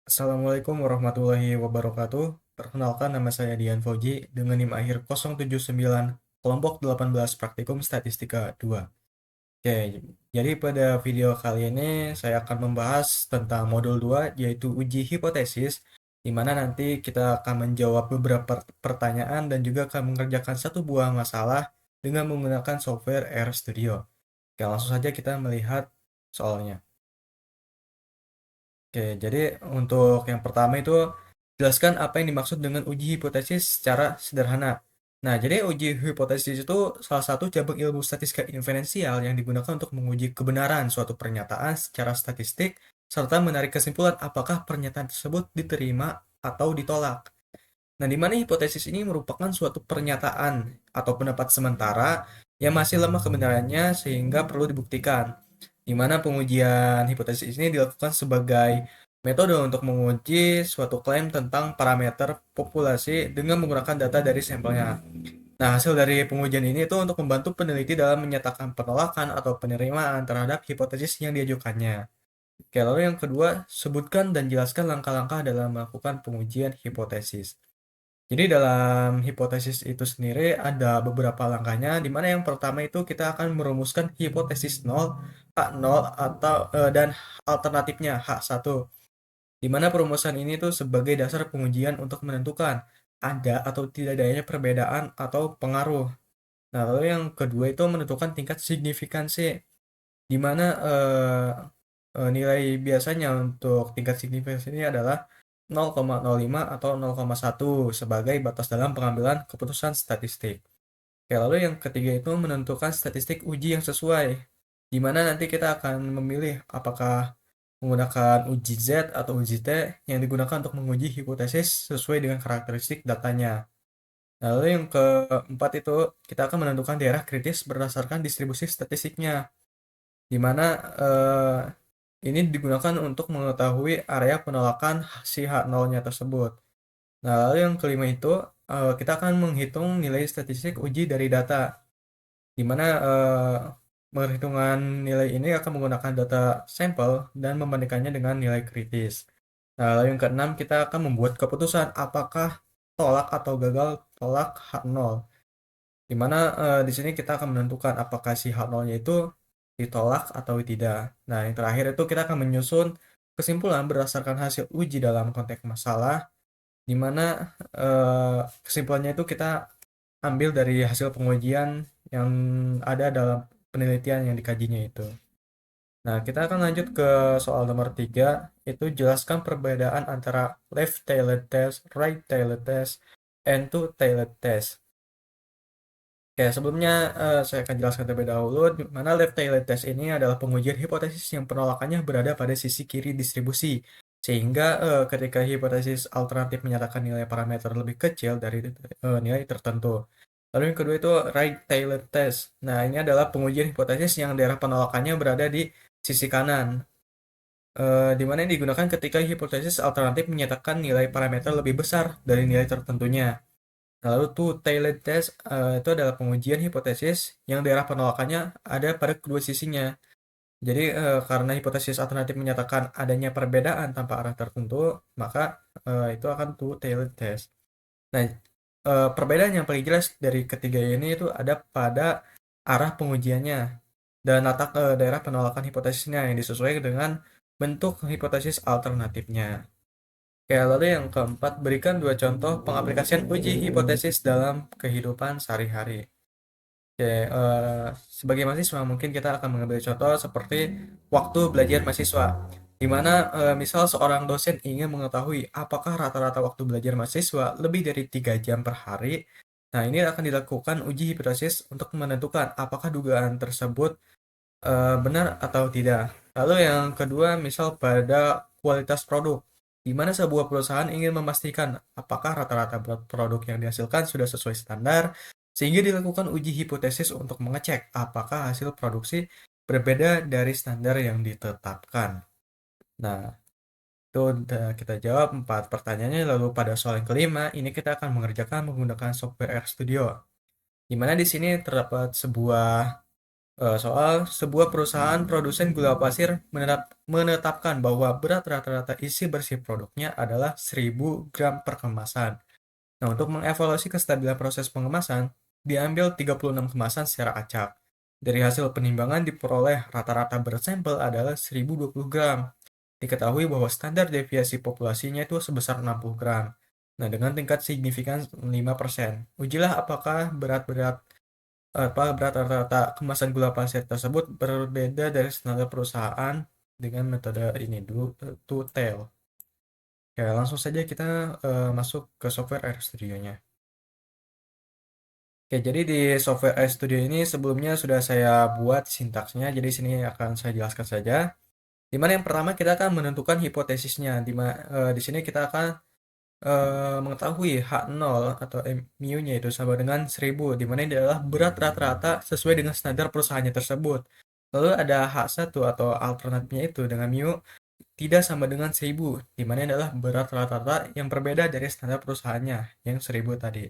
Assalamualaikum warahmatullahi wabarakatuh. Perkenalkan nama saya Dian Fauji dengan NIM akhir 079 kelompok 18 praktikum statistika 2. Oke, jadi pada video kali ini saya akan membahas tentang modul 2 yaitu uji hipotesis di mana nanti kita akan menjawab beberapa pertanyaan dan juga akan mengerjakan satu buah masalah dengan menggunakan software RStudio. Oke, langsung saja kita melihat soalnya. Oke, jadi untuk yang pertama itu jelaskan apa yang dimaksud dengan uji hipotesis secara sederhana. Nah, jadi uji hipotesis itu salah satu cabang ilmu statistika inferensial yang digunakan untuk menguji kebenaran suatu pernyataan secara statistik serta menarik kesimpulan apakah pernyataan tersebut diterima atau ditolak. Nah, di mana hipotesis ini merupakan suatu pernyataan atau pendapat sementara yang masih lemah kebenarannya sehingga perlu dibuktikan. Di mana pengujian hipotesis ini dilakukan sebagai metode untuk menguji suatu klaim tentang parameter populasi dengan menggunakan data dari sampelnya. Nah, hasil dari pengujian ini itu untuk membantu peneliti dalam menyatakan penolakan atau penerimaan terhadap hipotesis yang diajukannya. Oke, lalu yang kedua, sebutkan dan jelaskan langkah-langkah dalam melakukan pengujian hipotesis. Jadi dalam hipotesis itu sendiri ada beberapa langkahnya, di mana yang pertama itu kita akan merumuskan hipotesis nol, H0 atau dan alternatifnya H1. Di mana perumusan ini tuh sebagai dasar pengujian untuk menentukan ada atau tidak adanya perbedaan atau pengaruh. Nah, lalu yang kedua itu menentukan tingkat signifikansi, di mana nilai biasanya untuk tingkat signifikansi ini adalah 0,05 atau 0,1 sebagai batas dalam pengambilan keputusan statistik. Oke, lalu yang ketiga itu menentukan statistik uji yang sesuai, di mana nanti kita akan memilih apakah menggunakan uji Z atau uji T yang digunakan untuk menguji hipotesis sesuai dengan karakteristik datanya. Lalu yang keempat itu kita akan menentukan daerah kritis berdasarkan distribusi statistiknya, di mana ini digunakan untuk mengetahui area penolakan si H0-nya tersebut. Nah, lalu yang kelima itu kita akan menghitung nilai statistik uji dari data, di mana penghitungan nilai ini akan menggunakan data sampel dan membandingkannya dengan nilai kritis. Nah, lalu yang keenam kita akan membuat keputusan apakah tolak atau gagal tolak H0. Di mana di sini kita akan menentukan apakah si H0-nya itu ditolak atau tidak. Nah, yang terakhir itu kita akan menyusun kesimpulan berdasarkan hasil uji dalam konteks masalah, di mana kesimpulannya itu kita ambil dari hasil pengujian yang ada dalam penelitian yang dikajinya itu. Nah, kita akan lanjut ke soal nomor 3, itu jelaskan perbedaan antara left-tailed test, right-tailed test, and two-tailed test. Oke, sebelumnya saya akan jelaskan terlebih dahulu di mana left-tailed test ini adalah pengujian hipotesis yang penolakannya berada pada sisi kiri distribusi. Sehingga ketika hipotesis alternatif menyatakan nilai parameter lebih kecil dari nilai tertentu. Lalu yang kedua itu right-tailed test. Nah, ini adalah pengujian hipotesis yang daerah penolakannya berada di sisi kanan. Di mana ini digunakan ketika hipotesis alternatif menyatakan nilai parameter lebih besar dari nilai tertentunya. Nah, lalu two-tailed test itu adalah pengujian hipotesis yang daerah penolakannya ada pada kedua sisinya. Jadi karena hipotesis alternatif menyatakan adanya perbedaan tanpa arah tertentu, maka itu akan two-tailed test. Nah, perbedaan yang paling jelas dari ketiga ini itu ada pada arah pengujiannya dan letak daerah penolakan hipotesisnya yang disesuaikan dengan bentuk hipotesis alternatifnya. Oke, lalu yang keempat, berikan dua contoh pengaplikasian uji hipotesis dalam kehidupan sehari-hari. Oke, sebagai mahasiswa mungkin kita akan mengambil contoh seperti waktu belajar mahasiswa, di mana misal seorang dosen ingin mengetahui apakah rata-rata waktu belajar mahasiswa lebih dari 3 jam per hari. Nah, ini akan dilakukan uji hipotesis untuk menentukan apakah dugaan tersebut benar atau tidak. Lalu yang kedua, misal pada kualitas produk, di mana sebuah perusahaan ingin memastikan apakah rata-rata produk yang dihasilkan sudah sesuai standar, sehingga dilakukan uji hipotesis untuk mengecek apakah hasil produksi berbeda dari standar yang ditetapkan. Nah, itu udah kita jawab 4 pertanyaannya. Lalu pada soal yang kelima, ini kita akan mengerjakan menggunakan software RStudio, di mana di sini terdapat sebuah Soal sebuah perusahaan produsen gula pasir menetapkan bahwa berat rata-rata isi bersih produknya adalah 1000 gram per kemasan. Nah, untuk mengevaluasi kestabilan proses pengemasan, diambil 36 kemasan secara acak. Dari hasil penimbangan diperoleh rata-rata berat sampel adalah 1020 gram. Diketahui bahwa standar deviasi populasinya itu sebesar 60 gram. Nah, dengan tingkat signifikan 5%. Ujilah apakah berat rata-rata kemasan gula pasir tersebut berbeda dari standar perusahaan dengan metode ini dulu, two tail. Ya, langsung saja kita masuk ke software RStudio-nya. Oke, jadi di software RStudio ini sebelumnya sudah saya buat sintaksnya, jadi sini akan saya jelaskan saja. Dimana yang pertama kita akan menentukan hipotesisnya, di sini kita akan mengetahui H0 atau mu-nya itu sama dengan 1000, di mana ini adalah berat rata-rata sesuai dengan standar perusahaannya tersebut. Lalu ada H1 atau alternatifnya itu dengan mu tidak sama dengan 1000, di mana ini adalah berat rata-rata yang berbeda dari standar perusahaannya yang 1000 tadi.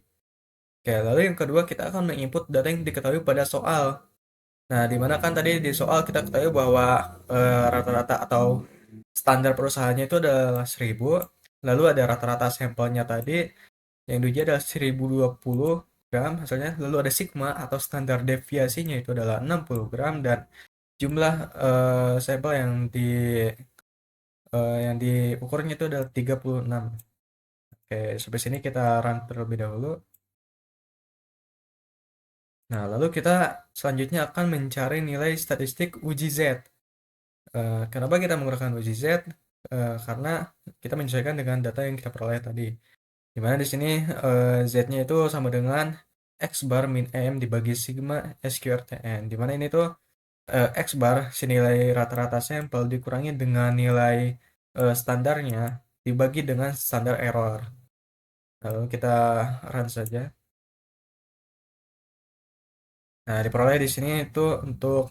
Oke, lalu yang kedua kita akan menginput data yang diketahui pada soal. Nah, di mana kan tadi di soal kita ketahui bahwa rata-rata atau standar perusahaannya itu adalah 1000, lalu ada rata-rata sampelnya tadi yang diuji adalah 1020 gram hasilnya, lalu ada sigma atau standar deviasinya itu adalah 60 gram dan jumlah sampel yang diukurnya itu adalah 36. Oke, sampai sini kita run terlebih dahulu. Nah, lalu kita selanjutnya akan mencari nilai statistik uji Z. Kenapa kita menggunakan uji Z? Karena kita menyesuaikan dengan data yang kita peroleh tadi. Dimana di sini Z-nya itu sama dengan X bar min M dibagi sigma SQRTN. Dimana ini tuh X bar, senilai rata-rata sampel dikurangi dengan nilai standarnya dibagi dengan standar error. Lalu kita run saja. Nah, diperoleh di sini itu untuk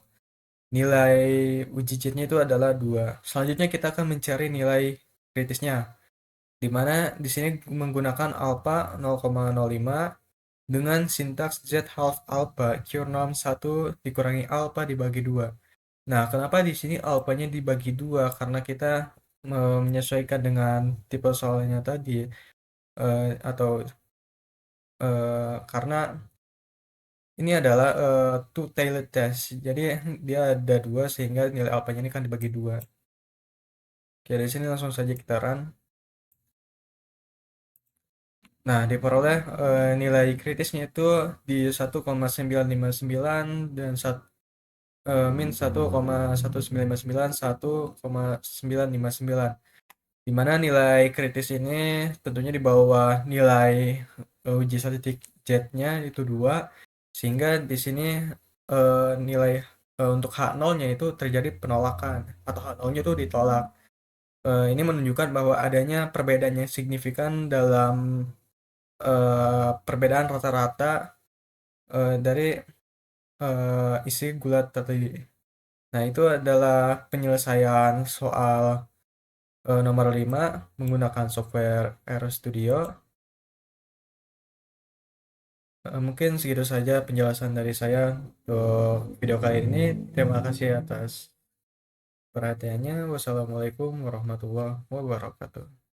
nilai uji cheatnya itu adalah 2. Selanjutnya kita akan mencari nilai kritisnya, di mana di sini menggunakan alpha 0,05 dengan sintaks Z half alpha Q norm 1 dikurangi alpha dibagi 2. Nah, kenapa di sini alpanya dibagi 2? Karena kita menyesuaikan dengan tipe soalnya tadi, atau karena ini adalah two-tailed test. Jadi dia ada 2 sehingga nilai alpanya ini kan dibagi 2. Oke, dari sini langsung saja kita run. Nah, diperoleh nilai kritisnya itu di 1,959 dan min 1,1959, 1,959. Di mana nilai kritis ini tentunya di bawah nilai uji statistik Z-nya itu 2, sehingga di sini nilai untuk H0-nya itu terjadi penolakan atau H0-nya itu ditolak. Ini menunjukkan bahwa adanya perbedaan yang signifikan dalam perbedaan rata-rata dari isi gula tadi. Nah, itu adalah penyelesaian soal nomor 5 menggunakan software RStudio. Mungkin segitu saja penjelasan dari saya untuk video kali ini. Terima kasih atas perhatiannya. Wassalamualaikum warahmatullahi wabarakatuh.